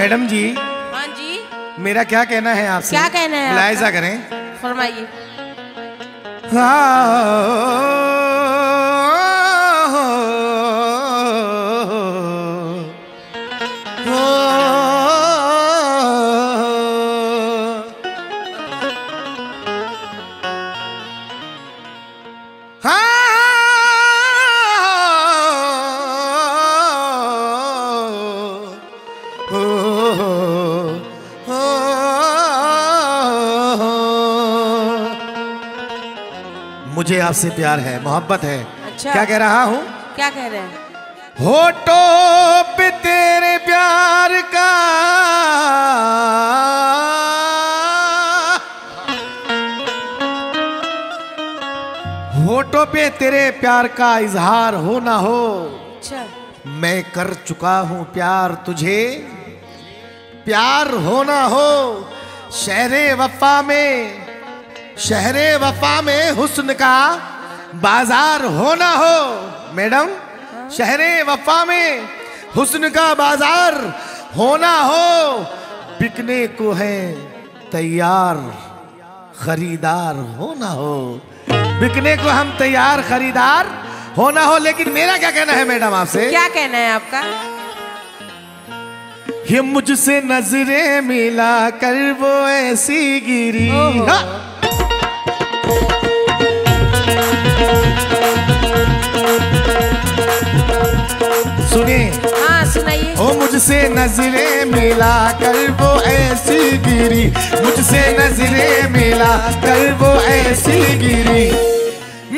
Madam जी। हाँ जी। मेरा क्या कहना है आपसे? क्या कहना है? मुलायजा करें। फरमाइए। मुझे आपसे प्यार है, मोहब्बत है। अच्छा। क्या कह रहा हूँ? क्या कह रहे हैं? होठों पे तेरे प्यार का होठों पे तेरे प्यार का इजहार हो ना हो। अच्छा। मैं कर चुका हूँ प्यार तुझे, प्यार हो ना हो। शहरे वफा में हुस्न का बाजार हो ना हो। मैडम, शहरे वफा में हुस्न का बाजार होना हो। बिकने को है तैयार खरीदार होना हो। बिकने को हम तैयार खरीदार होना हो। लेकिन मेरा क्या कहना है मैडम आपसे? क्या कहना है आपका? ये मुझसे नजरें मिला कर वो ऐसी गिरी। सुनिए। हाँ सुनाइए। ओ मुझसे नजरें मिला कर वो ऐसी गिरी, मुझसे नजरें मिला कर वो ऐसी गिरी।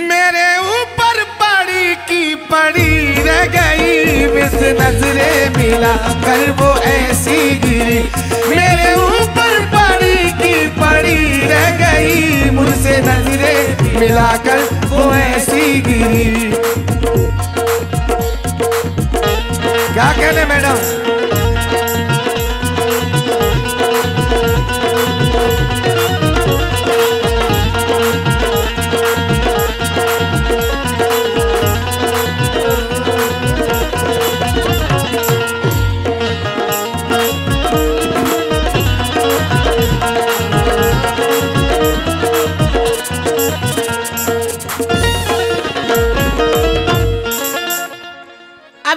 मेरे ऊपर पड़ी की पड़ी रह गई, मुझसे नजरें मिला कर वो ऐसी गिरी। मेरे ऊपर पड़ी की पड़ी रह गई, मुझसे नजरें मिला कर वो ऐसी गिरी। क्या कहने मैडम?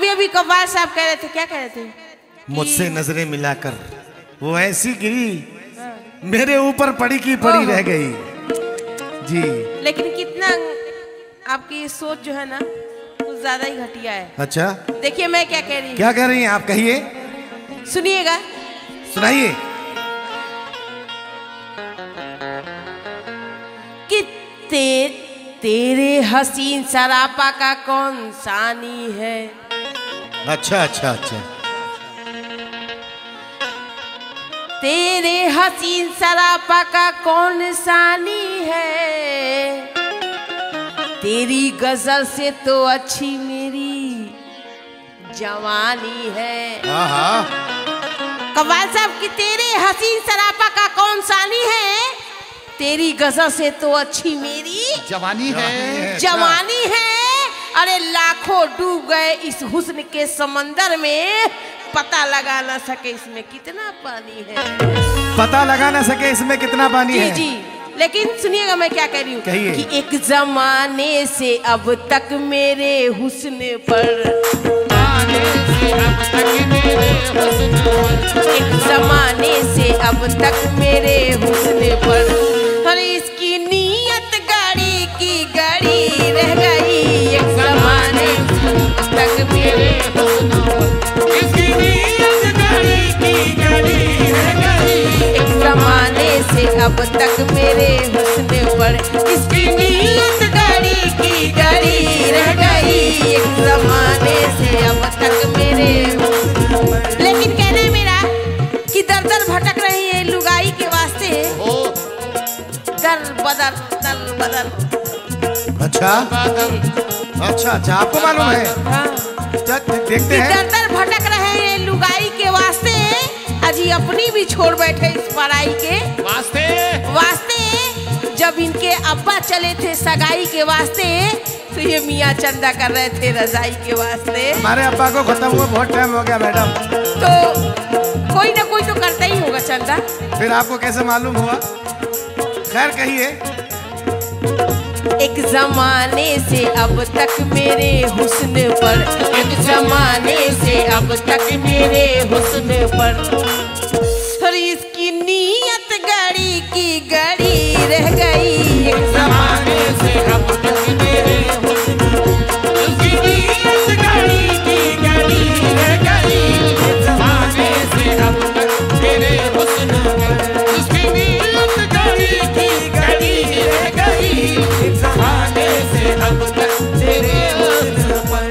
अभी कव्वाल साहब कह रहे थे, क्या कह रहे थे? मुझसे नजरें मिलाकर वो ऐसी गिरी, मेरे ऊपर पड़ी की पड़ी रह गई। जी। लेकिन कितना आपकी सोच जो है ना कुछ ज्यादा ही घटिया है। अच्छा। देखिए मैं क्या कह रही हूँ। क्या कह रही हैं आप? कहिए, सुनिएगा। सुनाइए। कि तेरे हसीन सरापा का कौन सानी है। अच्छा अच्छा अच्छा। तेरे हसीन सरापा का कौन सानी है। तेरी गजल से तो अच्छी मेरी जवानी है। कव्वाल साहब कि तेरे हसीन सरापा का कौन सानी है, तेरी गजल से तो अच्छी मेरी जवानी है। जवानी है। अरे लाखों डूब गए इस हुस्न के समंदर में, पता लगा ना सके इसमें कितना पानी है। पता लगा ना सके इसमें कितना पानी है। जी। लेकिन सुनिएगा मैं क्या कह रही हूँ कि एक जमाने से अब तक मेरे हुस्न पर, एक जमाने से अब तक मेरे हुस्न पर, अरे इसकी नीयत गाड़ी की गाड़ी रह गई। एक जमाने से अब तक मेरे हुस्न पर, इसकी नीयत गाड़ी की गाड़ी रह गई। एक जमाने से अब तक मेरे हुस्न पर, इसकी नीयत गाड़ी की गाड़ी रह गई। एक जमाने से अब तक मेरे हुस्न पर। लेकिन कहना है मेरा कि दर दर भटक रही है लुगाई के वास्ते, दर बदर। अच्छा अच्छा अच्छा, आपको मालूम है? हाँ। देखते हैं। दर दर भटक रहे हैं लुगाई के वास्ते, अजी अपनी भी छोड़ बैठे इस पढ़ाई के वास्ते। जब इनके अब्बा चले थे सगाई के वास्ते, तो ये मियाँ चंदा कर रहे थे रजाई के वास्ते। हमारे अब्बा को खत्म हुआ बहुत टाइम हो गया मैडम। तो कोई ना कोई तो करता ही होगा चंदा। फिर आपको कैसे मालूम हुआ? खैर कहिए। एक जमाने से अब तक मेरे हुस्न पर, एक जमाने से अब तक मेरे हुस्न पर, और इसकी नीयत गड़ी की गड़ी रह गई। एक जमाने से अब तक मेरे हुस्न पर, उसकी नीयत गड़ी की गड़ी रह गई। एक जमाने से अब तक मेरे हुस्न पर, उसकी नीयत गड़ी की गड़ी रह गई। एक जमाने से अब तक तेरे हुस्न पर।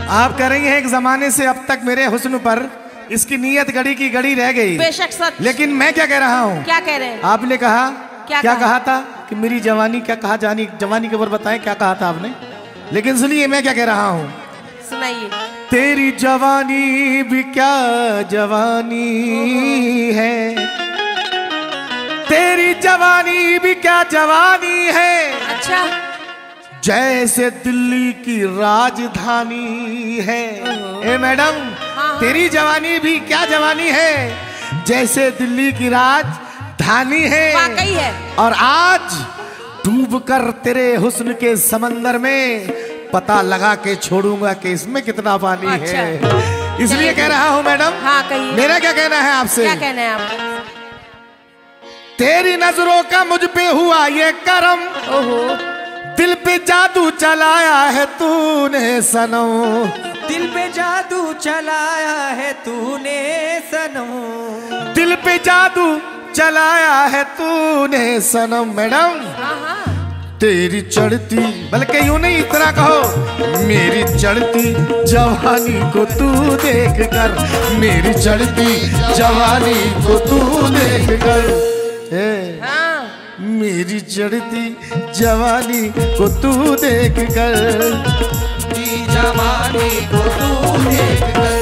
आप कह रही हैं एक जमाने से अब तक मेरे हुस्न पर इसकी नीयत गड़ी की गड़ी रह गई। बेशक सच। लेकिन मैं क्या कह रहा हूँ? क्या कह रहे हैं? आपने कहा क्या कहा था कि मेरी जवानी, क्या कहा, जवानी के ऊपर बताएं क्या कहा था आपने। लेकिन सुनिए मैं क्या कह रहा हूँ, सुनाइए। तेरी जवानी भी क्या जवानी है, तेरी जवानी भी क्या जवानी है, अच्छा। जैसे दिल्ली की राजधानी है। ए मैडम, हाँ। तेरी जवानी भी क्या जवानी है, जैसे दिल्ली की राजधानी है। वाकई है। और आज डूबकर तेरे हुस्न के समंदर में पता लगा के छोड़ूंगा कि इसमें कितना पानी अच्छा। है। इसलिए कह रहा हूं मैडम। हाँ कहिए। मेरा क्या कहना है आपसे? क्या कहना है आपका? तेरी नजरों का मुझ पे हुआ ये करम, ओहो, दिल पे जादू चलाया है तूने सनम, दिल पे जादू चलाया है तूने सनम, दिल पे जादू चलाया है तूने सनम। मैडम, हाँ हाँ। तेरी चढ़ती, बल्कि यूं नहीं इतना कहो, मेरी चढ़ती जवानी को तू देख कर, मेरी चढ़ती जवानी को तू देख कर, हाँ। मेरी चढ़ती जवानी को तू देख कर, जवानी को तू देख कर,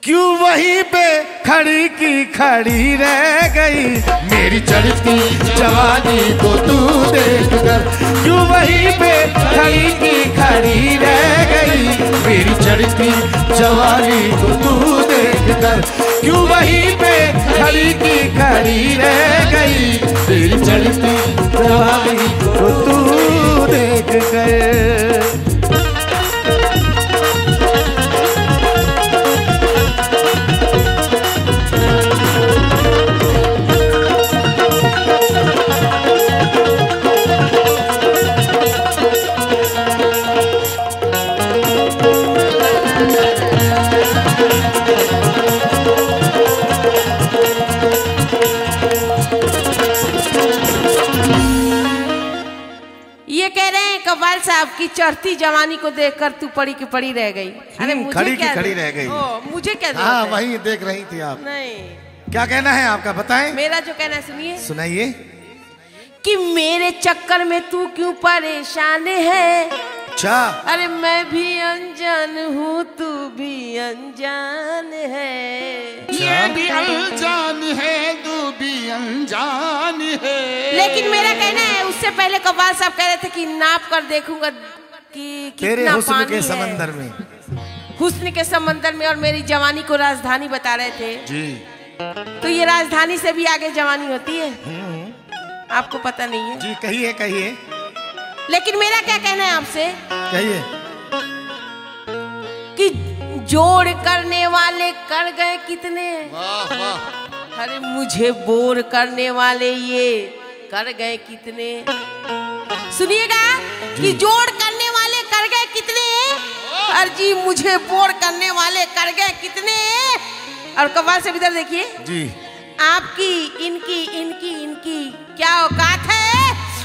क्यों वहीं पे खड़ी की खड़ी रह गई, मेरी चढ़ती जवानी को तू देख कर, क्यों वहीं पे खड़ी की खड़ी रह गई, मेरी चढ़ती जवानी को तू देख कर, क्यों वहीं पे खड़ी की खड़ी रह गई, मेरी चढ़ती जवानी को तू देख कर। कव्वाल साहब की चढ़ती जवानी को देखकर तू पड़ी की पड़ी रह गई। अरे मुझे खड़ी क्या की खड़ी रह गई। मुझे क्या? हाँ वही देख रही थी आप। नहीं, क्या कहना है आपका, बताएं। मेरा जो कहना है सुनिए। सुनाइए। कि मेरे चक्कर में तू क्यों परेशान है, अच्छा। अरे मैं भी अनजान हूँ, तू भी अनजान है, ये भी अनजान है, तू भी अनजान है। लेकिन मेरा कहना है उससे पहले कव्वाल साहब कह रहे थे कि नाप कर देखूंगा कि तेरे कितना हुस्न पानी के है। समंदर में, हुस्न के समंदर में, और मेरी जवानी को राजधानी बता रहे थे जी। तो ये राजधानी से भी आगे जवानी होती है, आपको पता नहीं है जी। कहिए कहिए। लेकिन मेरा क्या कहना है आपसे, कहिए कि जोड़ करने वाले कर गए कितने, वाह वाह। अरे मुझे बोर करने वाले ये कर गए कितने। सुनिएगा कि जोड़ करने वाले कर गए कितने, और जी मुझे बोर करने वाले कर गए कितने। और कव्वाल से इधर देखिए जी। आपकी इनकी इनकी इनकी क्या औकात है,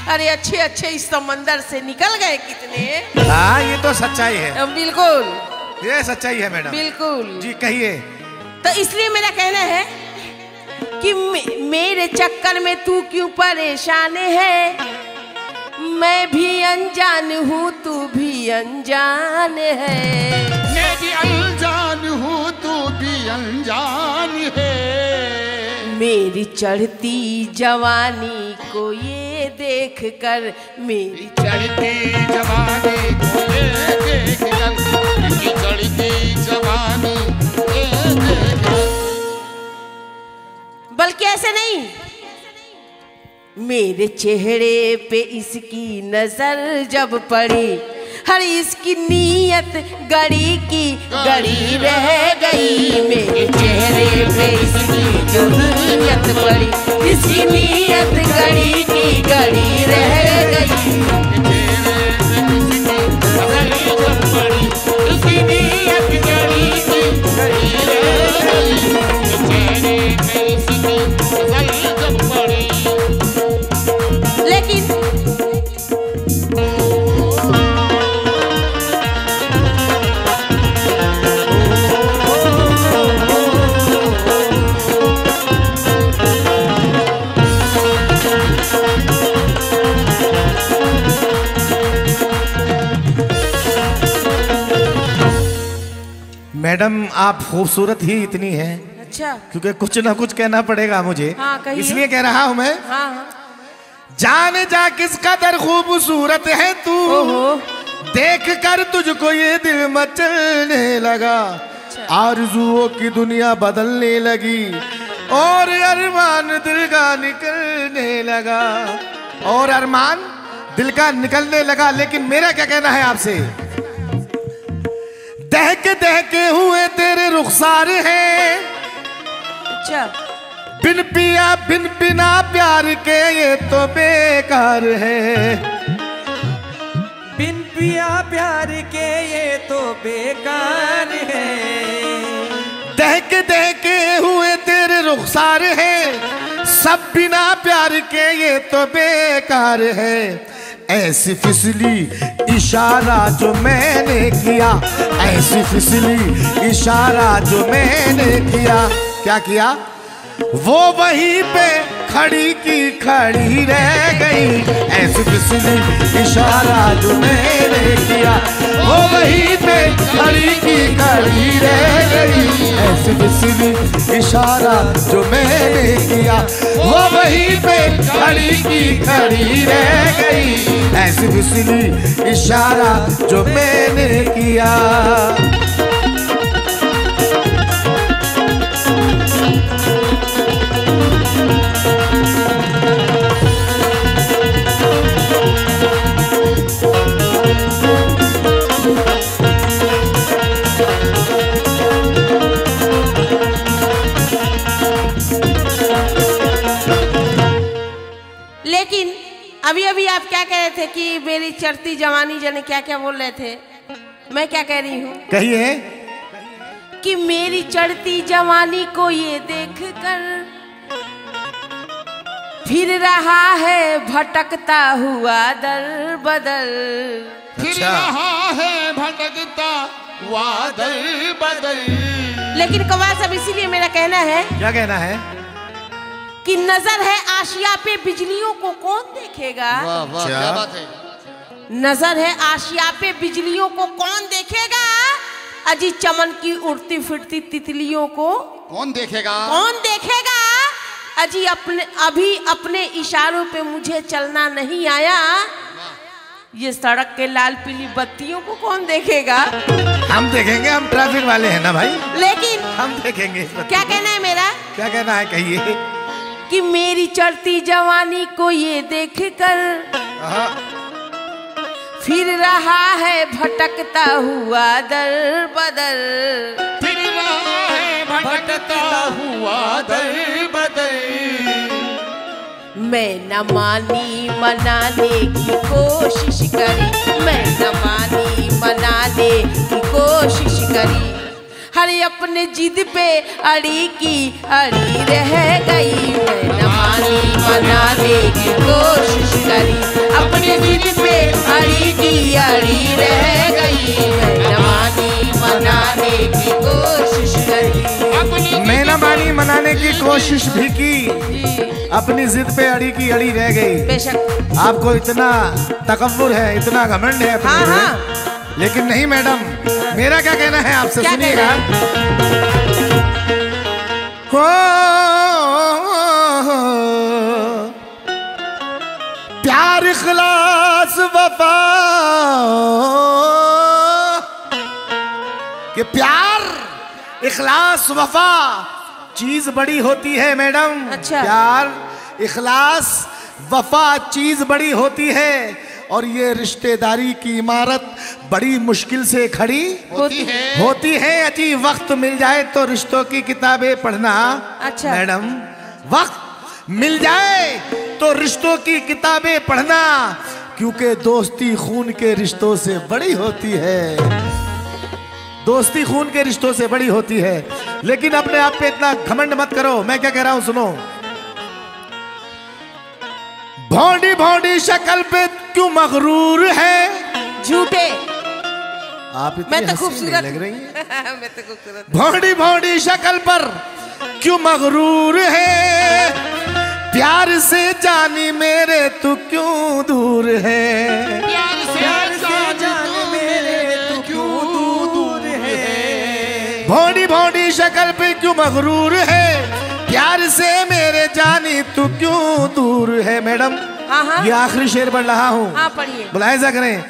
अरे अच्छे अच्छे इस समंदर से निकल गए कितने। हाँ ये तो सच्चाई है, बिल्कुल ये सच्चाई है मैडम। बिल्कुल जी कहिए। तो इसलिए मेरा कहना है कि मेरे चक्कर में तू क्यों परेशान है, मैं भी अनजान हूँ तू भी अनजान है, मैं भी अनजान हूँ तू भी अनजान है। मेरी चढ़ती जवानी को ये देख कर, मेरी चढ़ती जवानी को ये देख कर, इसकी चढ़ती जवानी ये देख कर। बल्कि ऐसे नहीं, मेरे चेहरे पे इसकी नजर जब पड़ी, हर इसकी नीयत गड़ी की गड़ी रह गई। मेरे चेहरे पे इसकी जो नीयत पड़ी, इसकी नीयत गड़ी की गड़ी रह गई। मैडम आप खूबसूरत ही इतनी हैं। अच्छा, क्योंकि कुछ ना कुछ कहना पड़ेगा मुझे। हाँ, कहिए। इसलिए कह रहा हूं मैं। हाँ हाँ। जाने जा किस कदर खूबसूरत है तू, ओहो। देख कर तुझको ये दिल मचलने लगा। आरज़ुओं की दुनिया बदलने लगी और अरमान दिल का निकलने लगा, और अरमान दिल का निकलने लगा। लेकिन मेरा क्या कहना है आपसे, दहके दहके हुए तेरे रुखसार हैं। अच्छा, बिन पिया बिन बिना प्यार के ये तो बेकार है। बिन पिया प्यार के ये तो बेकार है। दहके दहके हुए तेरे रुखसार हैं, सब बिना प्यार के ये तो बेकार है। ऐसी फिसली इशारा जो मैंने किया, ऐसी फिसली इशारा जो मैंने किया, क्या किया, वो वहीं पे खड़ी की खड़ी रह गई। ऐसी फिसली इशारा जो मैंने किया, वो वहीं पे खड़ी की खड़ी रह गई। ऐसी फिसली इशारा जो मैंने किया, वो वहीं पे खड़ी की खड़ी रह गई। ऐसी फिसली इशारा जो मैंने किया। लेकिन अभी अभी आप क्या कह रहे थे कि मेरी चढ़ती जवानी, जाने क्या क्या बोल रहे थे। मैं क्या कह रही हूँ, कहिए। कि मेरी चढ़ती जवानी को ये देख कर फिर रहा है भटकता हुआ दर बदल। फिर रहा है भटकता हुआ दर बदल। लेकिन कमाल सब इसीलिए मेरा कहना है, क्या कहना है, कि नजर है आशिया पे बिजलियों को कौन देखेगा। वाह वाह, क्या बात है। नजर है आशिया पे बिजलियों को कौन देखेगा, अजी चमन की उड़ती फिरती तितलियों को कौन देखेगा, कौन देखेगा। अजी अभी अपने इशारों पे मुझे चलना नहीं आया, ये सड़क के लाल पीली बत्तियों को कौन देखेगा। हम देखेंगे, हम ट्रैफिक वाले हैं ना भाई। लेकिन हम देखेंगे। क्या कहना है मेरा, क्या कहना है, कहिए। कि मेरी चढ़ती जवानी को ये देख कर फिर रहा है भटकता हुआ दर बदल। फिर रहा है भटकता हुआ दर बदल। मैं न मानी मनाने की कोशिश करी, मैं न मानी मनाने की कोशिश करी, हर अपने जिद पे अड़ी की अड़ी रह गई। मैं न मानी मनाने की कोशिश करी, अपने जिद पे अड़ी की अड़ी रह गई। मैं न मानी मनाने की कोशिश करी, मैं न मानी मनाने की कोशिश भी की, अपनी जिद पे अड़ी की अड़ी रह गई। बेशक। आपको इतना तकब्बुर है, इतना घमंड है अपने हाँ पे। हाँ। लेकिन नहीं मैडम, मेरा क्या कहना है आपसे, क्या सुनिएगा। प्यार इखलास वफा कि प्यार इखलास वफा चीज बड़ी होती है मैडम। अच्छा। प्यार इखलास वफा चीज बड़ी होती है और ये रिश्तेदारी की इमारत बड़ी मुश्किल से खड़ी होती है। अजी वक्त मिल जाए तो रिश्तों की किताबें पढ़ना। अच्छा। मैडम, वक्त मिल जाए तो रिश्तों की किताबें पढ़ना, क्योंकि दोस्ती खून के रिश्तों से बड़ी होती है। दोस्ती खून के रिश्तों से बड़ी होती है। लेकिन अपने आप पे इतना घमंड मत करो। मैं क्या कह रहा हूं सुनो। भौंडी भौंडी शक्ल पे क्यों मगरूर है। झूठे। आप इतनी मैं तो हंसी खूबसूरत नहीं लग रही है। मैं तो खूबसूरत। भौंडी भौंडी शक्ल पर क्यों मगरूर है। प्यार से जानी मेरे तू क्यों दूर है। प्यार से जाने मेरे तू क्यों दूर है। भौंडी भौंडी शक्ल पे क्यों मगरूर है। प्यार से मेरे जानी तू क्यों दूर है। मैडम, हाँ हाँ। ये आखिरी शेर पढ़ रहा हूँ। हाँ पढ़िए। मुलाहिजा करें।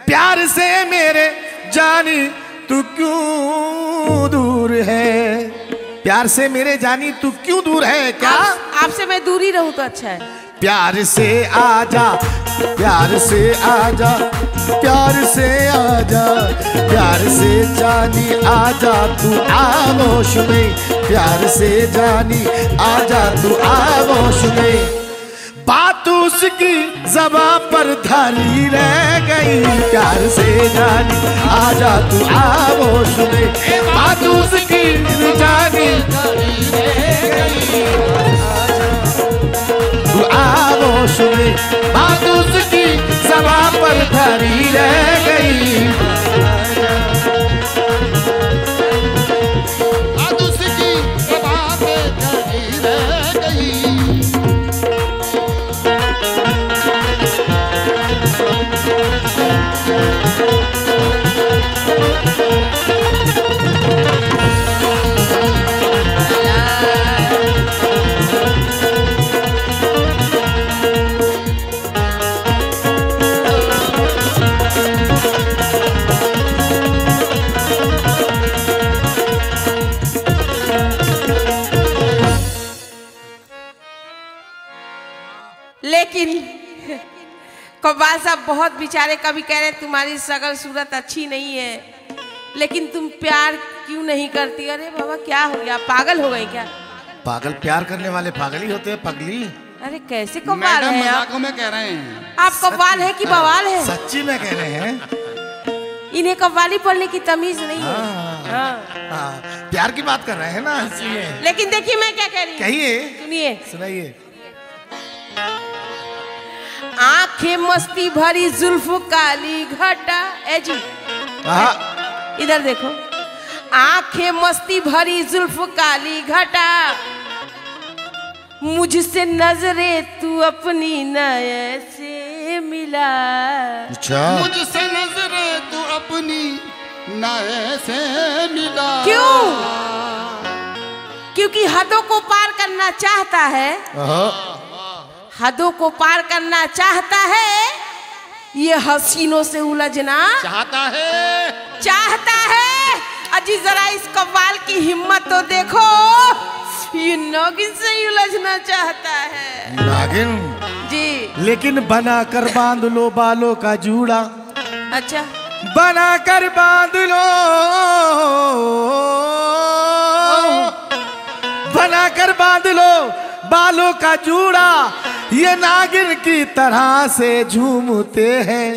प्यार से मेरे जानी तू क्यों दूर है। प्यार से मेरे जानी तू क्यों दूर है। क्या आपसे मैं दूर ही रहूं तो अच्छा है। प्यार से आजा, प्यार से आजा, प्यार से आजा, प्यार से जानी आजा तू आगोश में। प्यार से जानी आजा तू आगोश में। बात उसकी ज़बां पर धारी रह गई। प्यार से जानी आजा तू आगोश में। बात उसकी जानी तू आगोश में। बात उसकी ज़बां पर धारी रह गई। बात उसकी ज़बां पे धारी रह गई। लेकिन कव्वाल साहब बहुत बेचारे कभी कह रहे तुम्हारी शक्ल सूरत अच्छी नहीं है, लेकिन तुम प्यार क्यों नहीं करती। अरे बाबा क्या हो गया, पागल हो गए क्या। पागल प्यार करने वाले पागल ही होते हैं पगली। अरे कैसे कव्वाल मैडम है आप। मजाकों में कह रहे हैं। आप कव्वाल है कि बवाल है। सच्ची में कह रहे हैं। इन्हें कव्वाली पढ़ने की तमीज नहीं है। हाँ। हाँ, प्यार की बात कर रहे हैं ना इसलिए। लेकिन देखिए मैं क्या कह रही हूँ, कहिए, सुनिए। सुनाइए। आंखें मस्ती भरी जुल्फ काली घटा। ए जी इधर देखो। आंखें मस्ती भरी जुल्फ काली घटा। मुझसे नजरे तू अपनी नए से मिला। अच्छा। मुझसे नजरे तू अपनी नए से मिला। क्यों? क्योंकि हदों को पार करना चाहता है। हदों को पार करना चाहता है। ये हसीनों से उलझना चाहता है। अजी जरा इस कव्वाल की हिम्मत तो देखो। ये नागिन से ही उलझना चाहता है। नागिन जी। लेकिन बना कर बांध लो बालों का जूड़ा। अच्छा। बना कर बांध लो, बना कर बांध लो बालों का जूड़ा। ये नागिन की तरह से झूमते हैं।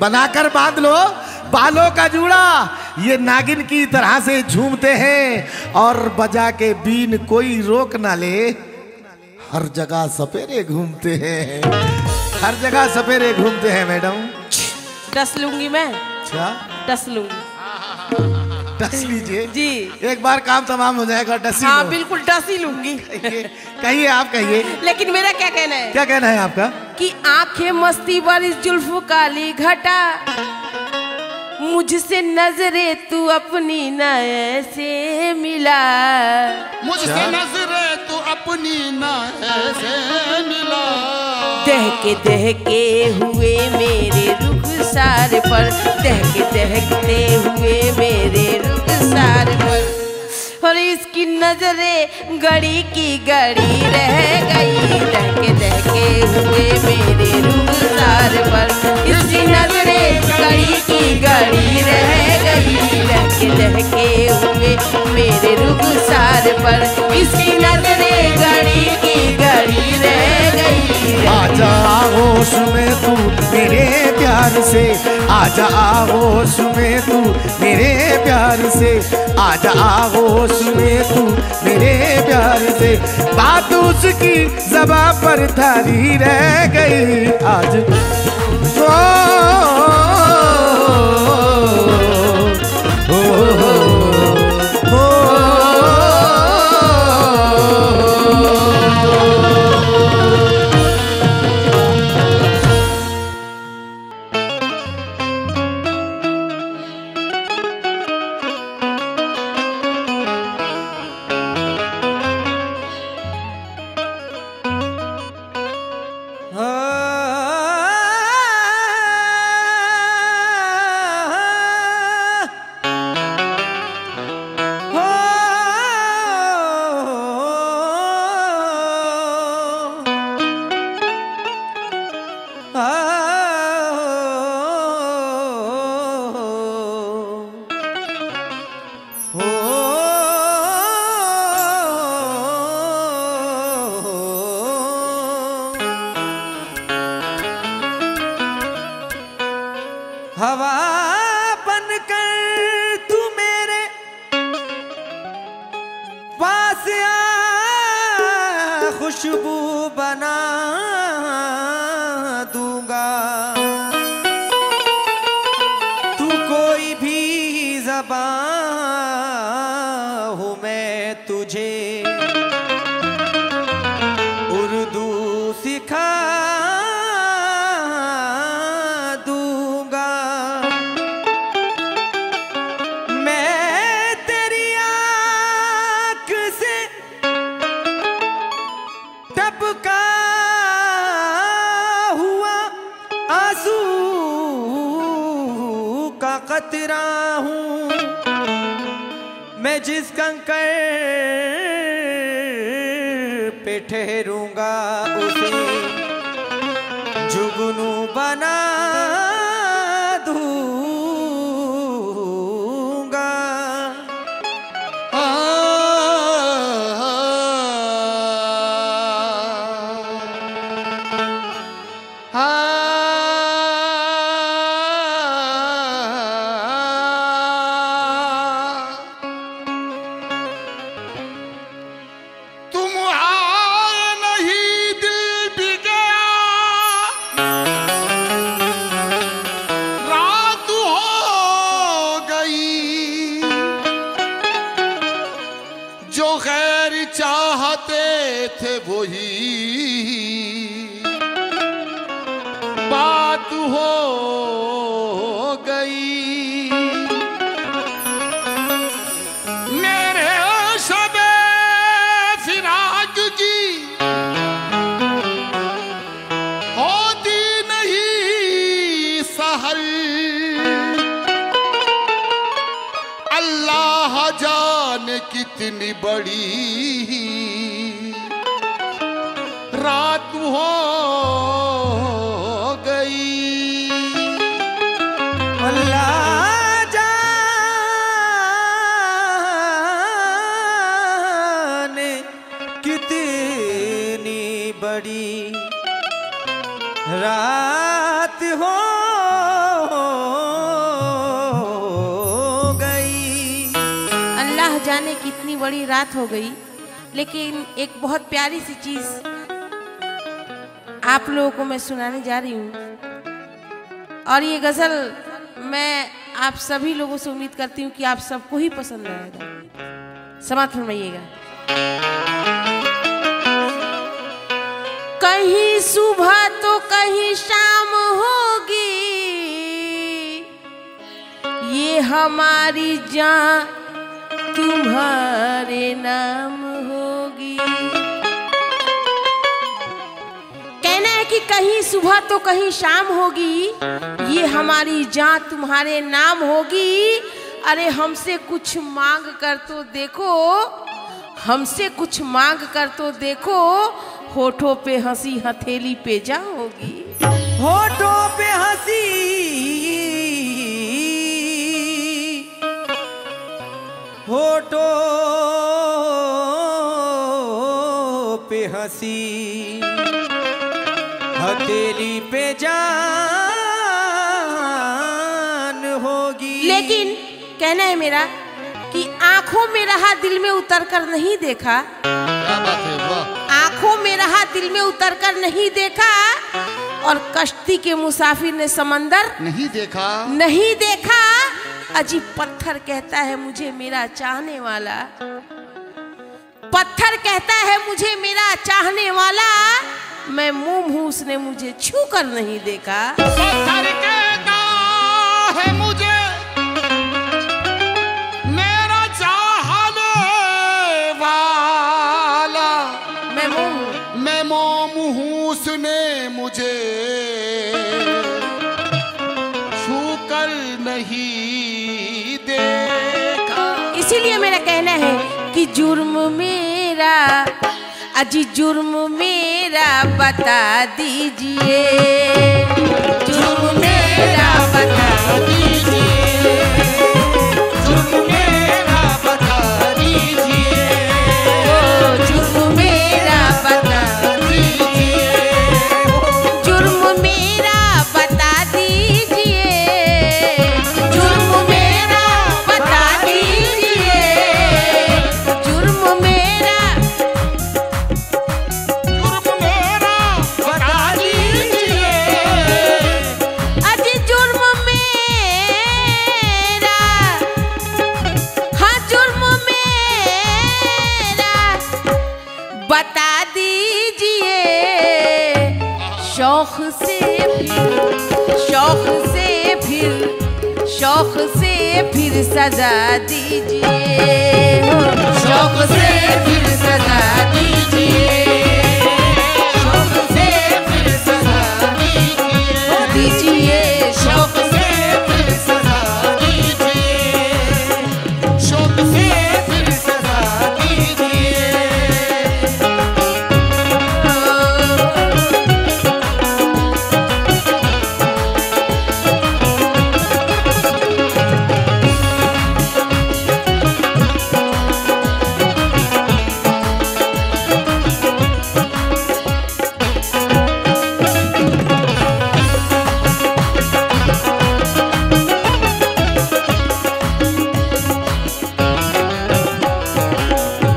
बनाकर बांध लो बालों का जूड़ा। ये नागिन की तरह से झूमते हैं और बजा के बीन कोई रोक ना ले। हर जगह सपेरे घूमते हैं। हर जगह सपेरे घूमते हैं मैडम। डस लूंगी मैं। अच्छा, डस लूंगी। डस लीजिए जी। एक बार काम तमाम हो जाएगा, डसी हाँ लो। बिल्कुल डस ही लूंगी। कहिए आप कहिए। लेकिन मेरा क्या कहना है क्या कहना है आपका? कि आंखें मस्ती वाली जुल्फ काली घटा, मुझसे नजरे तू अपनी न ऐसे मिला, मुझसे नजरे तू अपनी ना ऐसे मिला। दहके हुए मेरे रुखसार पर, दहकते हुए मेरे रुखसार पर, और इसकी नजरे गड़ी की गड़ी रह गई, दहके हुए मेरे रुखसार पर, इसकी नजरे गड़ी की गड़ी रह गई, दहके हुए मेरे रुखसार पर, इसकी नजरे गड़ी की गड़ी रह गई। आजा होश में तू मेरे प्यार से, आजा होश में तू मेरे प्यार से, आजा होश में तू मेरे प्यार से, बात उसकी ज़बां पर थारी रह गई आज। हवा बनकर तू मेरे पास आ, खुशबू बना दूंगा। तू कोई भी ज़बां हूँ मैं तुझे उर्दू सिखा दूंगा। मैं तेरी आँख से टपका हुआ आंसू का कतरा हूँ मैं, जिस कंकड़ पे ठहरूंगा उसे जुगनू बना दूंगा। तुम आए नहीं दिल भी गया, रात हो गई। जो खैर चाहते थे वही बात हो गई। मेरे शबे फिराक की होती नहीं सहल, अल्लाह जाने कितनी बड़ी रात हो गई। अल्लाह जाने कितनी बड़ी रात हो गई। अल्लाह जाने कितनी बड़ी रात हो गई। लेकिन एक बहुत प्यारी सी चीज आप लोगों को मैं सुनाने जा रही हूँ, और ये गजल मैं आप सभी लोगों से उम्मीद करती हूँ कि आप सबको ही पसंद आएगा। समाप्त फरमाइएगा। कहीं सुबह तो कहीं शाम होगी, ये हमारी जान तुम्हारे नाम होगी। कहना है कि कहीं सुबह तो कहीं शाम होगी, ये हमारी जान तुम्हारे नाम होगी। अरे हमसे कुछ मांग कर तो देखो, हमसे कुछ मांग कर तो देखो, होठों पे हंसी हथेली पे जा होगी। होठों पे हंसी होठों पे हंसी हथेली पे जान होगी। लेकिन कहना है मेरा कि आंखों में रहा दिल में उतर कर नहीं देखा, क्या बात है, वाह। आंखों में रहा दिल में उतर कर नहीं देखा, और कश्ती के मुसाफिर ने समंदर नहीं देखा, नहीं देखा। अजीब पत्थर कहता है मुझे मेरा चाहने वाला, पत्थर कहता है मुझे मेरा चाहने वाला, मैं मुंह हूं उसने मुझे छू कर नहीं देखा। पत्थर कहता है मुझे मेरा चाहने वाला, मैं मोम हूँ उसने मुझे छू कर नहीं देखा। इसीलिए मेरा कहना है कि जुर्म मेरा, अजी जुर्म मेरा बता दीजिए, जुर्म मेरा बता दीजिए, जुर्म मेरा बता दीजिए, ओ जुर्म मेरा बता दीजिए, जुर्म मेरा बता दीजिए, जुर्म मेरा बता दीजिए, जुर्म मेरा बता दीजिए, अजी जुर्म मेरा, हाँ जुर्म मेरा बता दीजिए, शौक से फिर, शौक से फिर, शौक से फिर सजा दीजिए, शौक से फिर सजा दीजिए, शौक से फिर सजा दीजिए, शौक से फिर सजा दीजिए, शौक से फिर सजा दीजिए।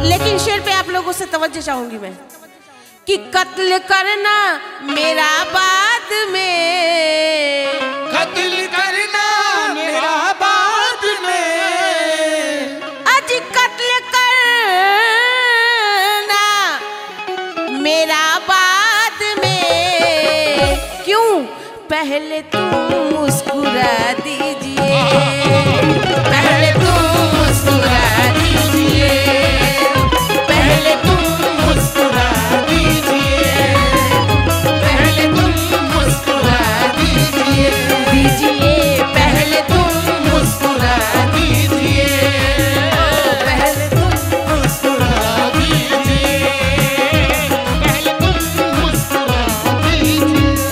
लेकिन शेर पे आप लोगों से तवज्जो चाहूंगी मैं कि कत्ल करना मेरा बाद में, कत्ल करना मेरा बाद में, आज कत्ल करना मेरा बाद में, क्यों पहले तुम मुस्कुरा दीजिए, पहले तुम मुस्कुरा दीजिए, पहले तुम मुस्कुरा दीजिए, पहले तुम मुस्कुरा दीजिए, पहले तुम मुस्कुरा दीजिए, पहले तुम मुस्कुरा दीजिए, पहले तुम मुस्कुरा दीजिए।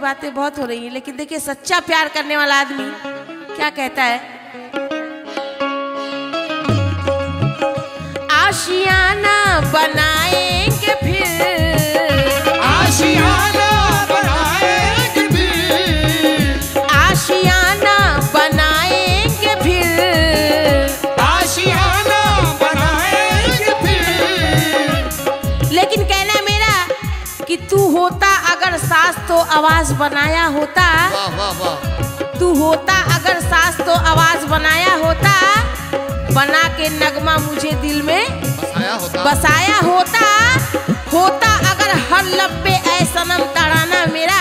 बातें बहुत हो रही हैं, लेकिन देखिए सच्चा प्यार करने वाला आदमी क्या कहता है। आशियाना बनाएंगे फिर, आशियाना बनाएंगे फिर, आशियाना बनाएंगे फिर, आशियाना बनाएंगे फिर। लेकिन कहना है मेरा कि तू होता अगर सास तो आवाज बनाया होता, वाह वाह वाह। तू होता अगर सास तो आवाज बनाया होता, बना के नगमा मुझे दिल में बसाया होता, बसाया होता, होता अगर हर लब पे ऐ सनम तराना मेरा,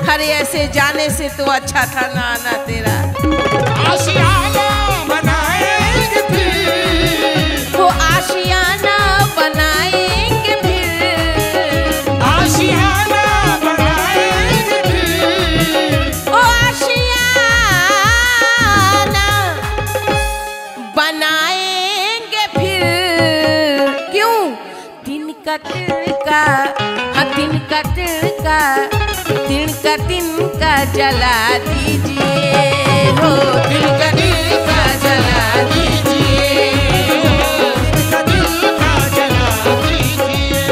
खरे ऐसे जाने से तो अच्छा था ना आना तेरा। आशियाना बनाएंगे फिर, वो आशियाना बनाएंगे फिर, आशियाना बनाएंगे फिर, ओ आशियाना बनाएंगे फिर। क्यों? तिनका तिनका, हाँ तिनका तिनका, तिनका तिनका जला दीजिए हो, तिनका तिनका जला दीजिए, तिनका जला दीजिए,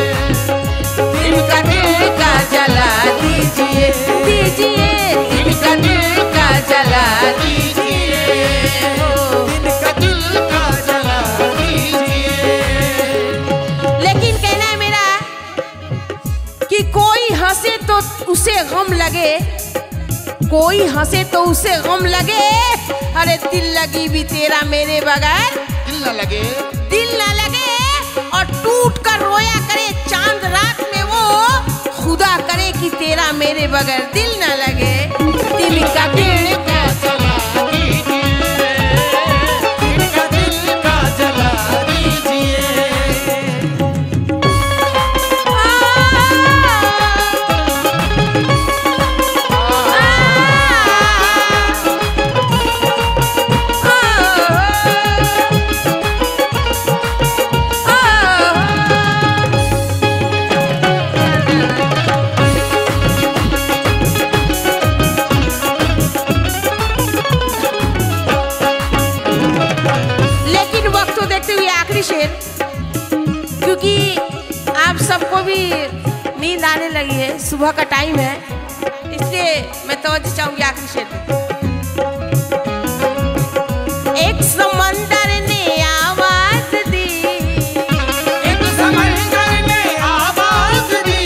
तिनका तिनका जला दीजिए, दीजिए तिनका तिनका जला दीजिए हो। तिनका जला दीजिए। लेकिन कहना है मेरा कि कोई हंसे तो उसे गम लगे, कोई हंसे तो उसे गम लगे, अरे दिल लगी भी तेरा मेरे बगैर दिल न लगे, दिल ना लगे, और टूट कर रोया करे चांद रात में वो, खुदा करे कि तेरा मेरे बगैर दिल ना लगे। दिल का दिल का जला दीजिए, तिनका जला दीजिए। लेकिन वक्त को देखते हुए आखिरी शेर, क्योंकि आप सबको भी नींद आने लगी है, सुबह का टाइम है, इसलिए मैं तवज्जो चाहूंगी आखिरी शेर पे। एक समंदर ने आवाज दी, एक समंदर ने आवाज दी,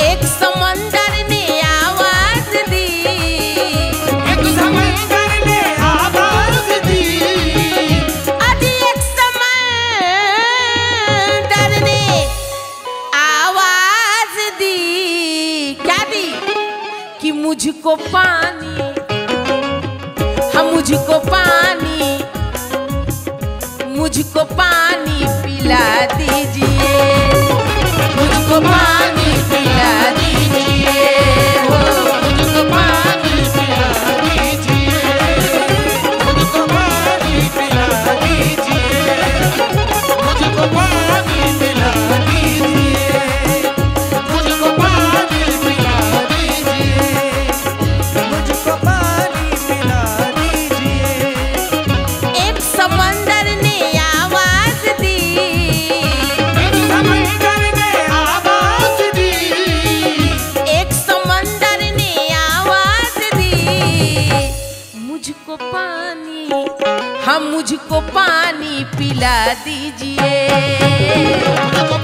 एक समंदर ने आवाज दी, एक समंदर ने आवाज दी, अजी एक समंदर ने आवाज दी। क्या दी? कि मुझको पानी, हम मुझको पानी, मुझको पानी पिला दीजिए, मुझको पानी पिला दीजिए हो, मुझको पानी पिला दीजिए, मुझको पानी पिला दीजिए, मुझको पानी पिला दीजिए, मुझको पानी पिला दीजिए, मुझको पानी पिला दीजिए। एक समंदर ने आवाज दी, एक समंदर ने आवाज दी, एक समंदर ने आवाज दी, मुझको पानी, हम मुझको पानी पिला दीजिए। मुझको